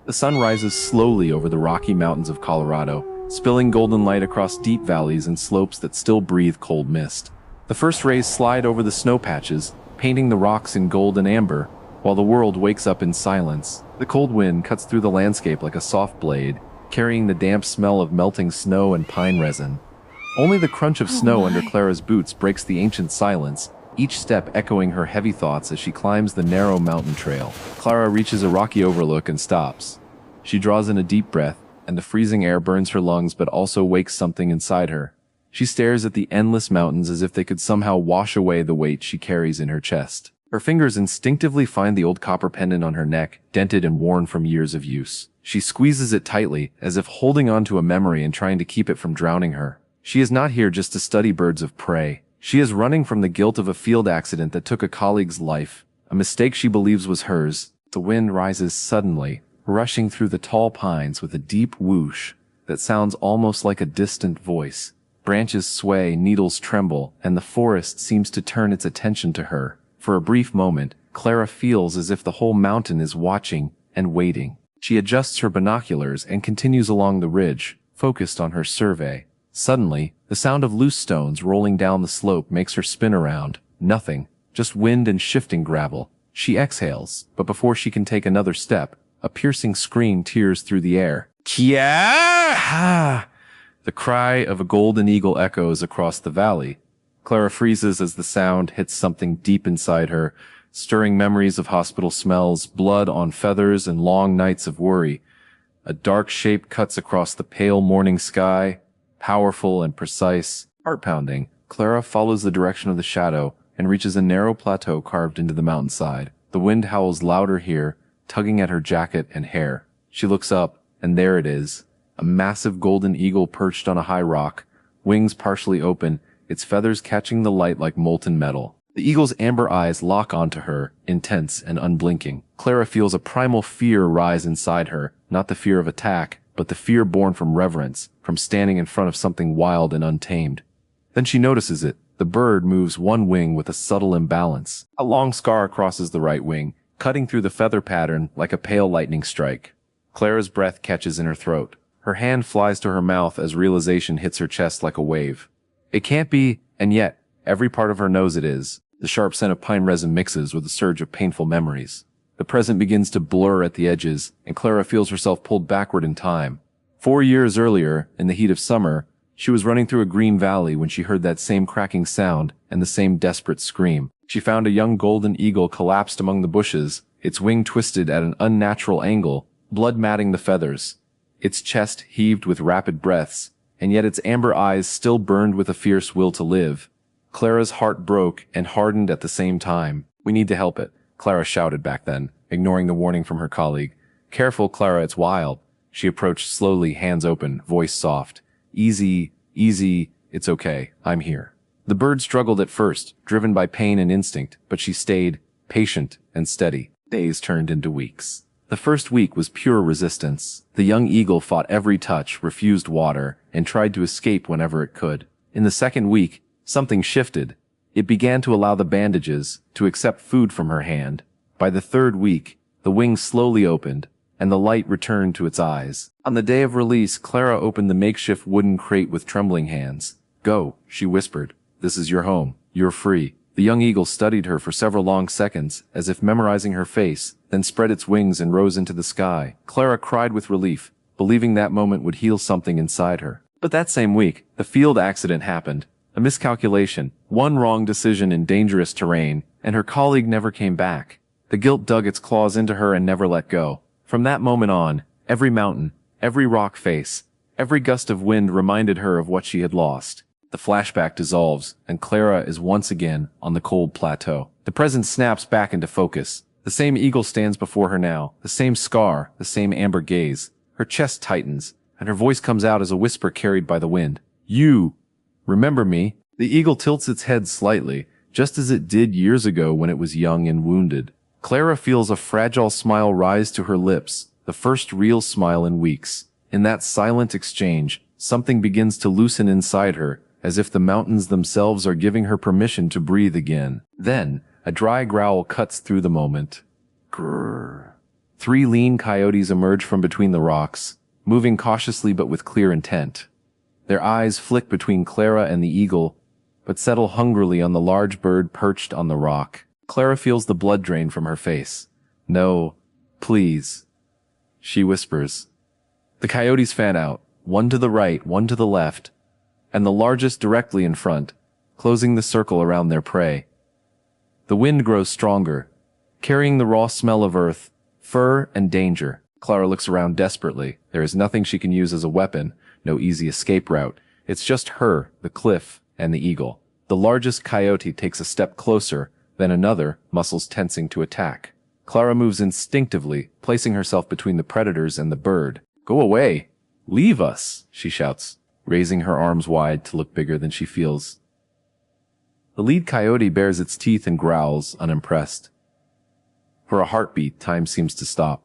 The sun rises slowly over the Rocky Mountains of Colorado, spilling golden light across deep valleys and slopes that still breathe cold mist. The first rays slide over the snow patches, painting the rocks in gold and amber, while the world wakes up in silence. The cold wind cuts through the landscape like a soft blade, carrying the damp smell of melting snow and pine resin. Only the crunch of snow under Clara's boots breaks the ancient silence, each step echoing her heavy thoughts as she climbs the narrow mountain trail. Clara reaches a rocky overlook and stops. She draws in a deep breath, and the freezing air burns her lungs but also wakes something inside her. She stares at the endless mountains as if they could somehow wash away the weight she carries in her chest. Her fingers instinctively find the old copper pendant on her neck, dented and worn from years of use. She squeezes it tightly, as if holding on to a memory and trying to keep it from drowning her. She is not here just to study birds of prey. She is running from the guilt of a field accident that took a colleague's life, a mistake she believes was hers. The wind rises suddenly, rushing through the tall pines with a deep whoosh that sounds almost like a distant voice. Branches sway, needles tremble, and the forest seems to turn its attention to her. For a brief moment, Clara feels as if the whole mountain is watching and waiting. She adjusts her binoculars and continues along the ridge, focused on her survey. Suddenly, the sound of loose stones rolling down the slope makes her spin around. Nothing, just wind and shifting gravel. She exhales, but before she can take another step, a piercing scream tears through the air. Kia! The cry of a golden eagle echoes across the valley. Clara freezes as the sound hits something deep inside her, stirring memories of hospital smells, blood on feathers, and long nights of worry. A dark shape cuts across the pale morning sky, powerful and precise, heart-pounding. Clara follows the direction of the shadow and reaches a narrow plateau carved into the mountainside. The wind howls louder here, tugging at her jacket and hair. She looks up, and there it is, a massive golden eagle perched on a high rock, wings partially open, its feathers catching the light like molten metal. The eagle's amber eyes lock onto her, intense and unblinking. Clara feels a primal fear rise inside her, not the fear of attack, but the fear born from reverence, from standing in front of something wild and untamed. Then she notices it. The bird moves one wing with a subtle imbalance. A long scar crosses the right wing, cutting through the feather pattern like a pale lightning strike. Clara's breath catches in her throat. Her hand flies to her mouth as realization hits her chest like a wave. It can't be, and yet, every part of her knows it is. The sharp scent of pine resin mixes with a surge of painful memories. The present begins to blur at the edges, and Clara feels herself pulled backward in time. 4 years earlier, in the heat of summer, she was running through a green valley when she heard that same cracking sound and the same desperate scream. She found a young golden eagle collapsed among the bushes, its wing twisted at an unnatural angle, blood matting the feathers. Its chest heaved with rapid breaths, and yet its amber eyes still burned with a fierce will to live. Clara's heart broke and hardened at the same time. "We need to help it," Clara shouted back then, ignoring the warning from her colleague. "Careful, Clara, it's wild." She approached slowly, hands open, voice soft. "Easy, easy, it's okay, I'm here." The bird struggled at first, driven by pain and instinct, but she stayed, patient and steady. Days turned into weeks. The first week was pure resistance. The young eagle fought every touch, refused water, and tried to escape whenever it could. In the second week, something shifted. It began to allow the bandages, to accept food from her hand. By the third week, the wings slowly opened, and the light returned to its eyes. On the day of release, Clara opened the makeshift wooden crate with trembling hands. "Go," she whispered. "This is your home. You're free." The young eagle studied her for several long seconds, as if memorizing her face, then spread its wings and rose into the sky. Clara cried with relief, believing that moment would heal something inside her. But that same week, the field accident happened. A miscalculation, one wrong decision in dangerous terrain, and her colleague never came back. The guilt dug its claws into her and never let go. From that moment on, every mountain, every rock face, every gust of wind reminded her of what she had lost. The flashback dissolves, and Clara is once again on the cold plateau. The present snaps back into focus. The same eagle stands before her now, the same scar, the same amber gaze. Her chest tightens, and her voice comes out as a whisper carried by the wind. "You remember me?" The eagle tilts its head slightly, just as it did years ago when it was young and wounded. Clara feels a fragile smile rise to her lips, the first real smile in weeks. In that silent exchange, something begins to loosen inside her, as if the mountains themselves are giving her permission to breathe again. Then, a dry growl cuts through the moment. Grrr. 3 lean coyotes emerge from between the rocks, moving cautiously but with clear intent. Their eyes flick between Clara and the eagle, but settle hungrily on the large bird perched on the rock. Clara feels the blood drain from her face. "No, please," she whispers. The coyotes fan out, one to the right, one to the left, and the largest directly in front, closing the circle around their prey. The wind grows stronger, carrying the raw smell of earth, fur, and danger. Clara looks around desperately. There is nothing she can use as a weapon, no easy escape route. It's just her, the cliff, and the eagle. The largest coyote takes a step closer, then another, muscles tensing to attack. Clara moves instinctively, placing herself between the predators and the bird. "Go away! Leave us!" she shouts, raising her arms wide to look bigger than she feels. The lead coyote bares its teeth and growls, unimpressed. For a heartbeat, time seems to stop.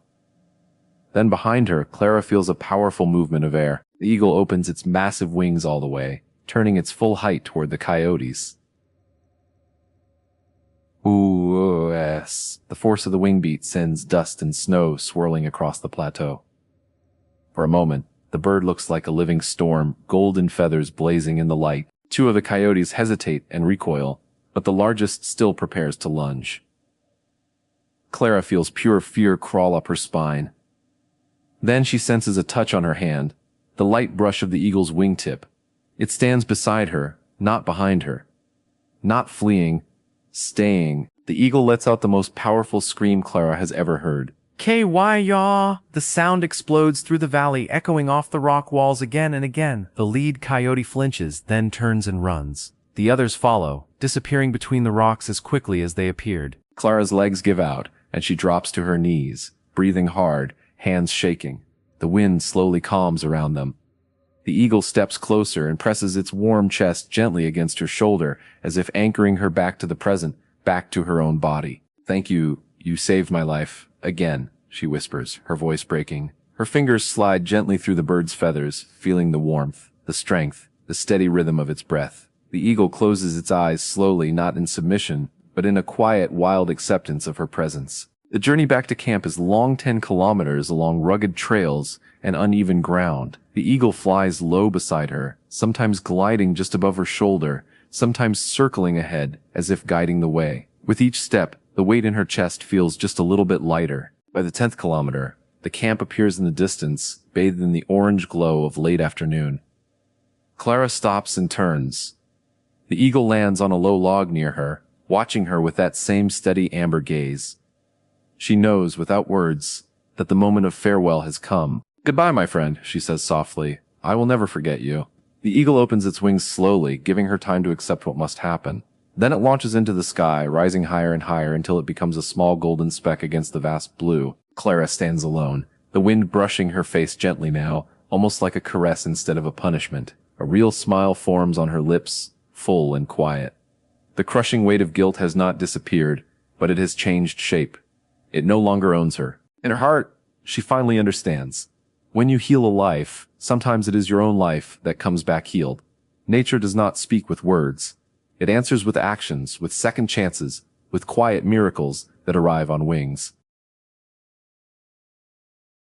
Then behind her, Clara feels a powerful movement of air. The eagle opens its massive wings all the way, turning its full height toward the coyotes. Ooh, yes. The force of the wing beat sends dust and snow swirling across the plateau. For a moment, the bird looks like a living storm, golden feathers blazing in the light. 2 of the coyotes hesitate and recoil, but the largest still prepares to lunge. Clara feels pure fear crawl up her spine. Then she senses a touch on her hand, the light brush of the eagle's wingtip. It stands beside her, not behind her. Not fleeing, staying. The eagle lets out the most powerful scream Clara has ever heard. "K-Y-yaw!" The sound explodes through the valley, echoing off the rock walls again and again. The lead coyote flinches, then turns and runs. The others follow, disappearing between the rocks as quickly as they appeared. Clara's legs give out, and she drops to her knees, breathing hard, hands shaking. The wind slowly calms around them. The eagle steps closer and presses its warm chest gently against her shoulder, as if anchoring her back to the present, back to her own body. "Thank you, you saved my life. Again," she whispers, her voice breaking. Her fingers slide gently through the bird's feathers, feeling the warmth, the strength, the steady rhythm of its breath. The eagle closes its eyes slowly, not in submission, but in a quiet, wild acceptance of her presence. The journey back to camp is long 10 kilometers along rugged trails and uneven ground. The eagle flies low beside her, sometimes gliding just above her shoulder, sometimes circling ahead, as if guiding the way. With each step, the weight in her chest feels just a little bit lighter. By the 10th kilometer, the camp appears in the distance, bathed in the orange glow of late afternoon. Clara stops and turns. The eagle lands on a low log near her, watching her with that same steady amber gaze. She knows, without words, that the moment of farewell has come. "Goodbye, my friend," she says softly. "I will never forget you." The eagle opens its wings slowly, giving her time to accept what must happen. Then it launches into the sky, rising higher and higher until it becomes a small golden speck against the vast blue. Clara stands alone, the wind brushing her face gently now, almost like a caress instead of a punishment. A real smile forms on her lips, full and quiet. The crushing weight of guilt has not disappeared, but it has changed shape. It no longer owns her. In her heart, she finally understands. When you heal a life, sometimes it is your own life that comes back healed. Nature does not speak with words. It answers with actions, with second chances, with quiet miracles that arrive on wings.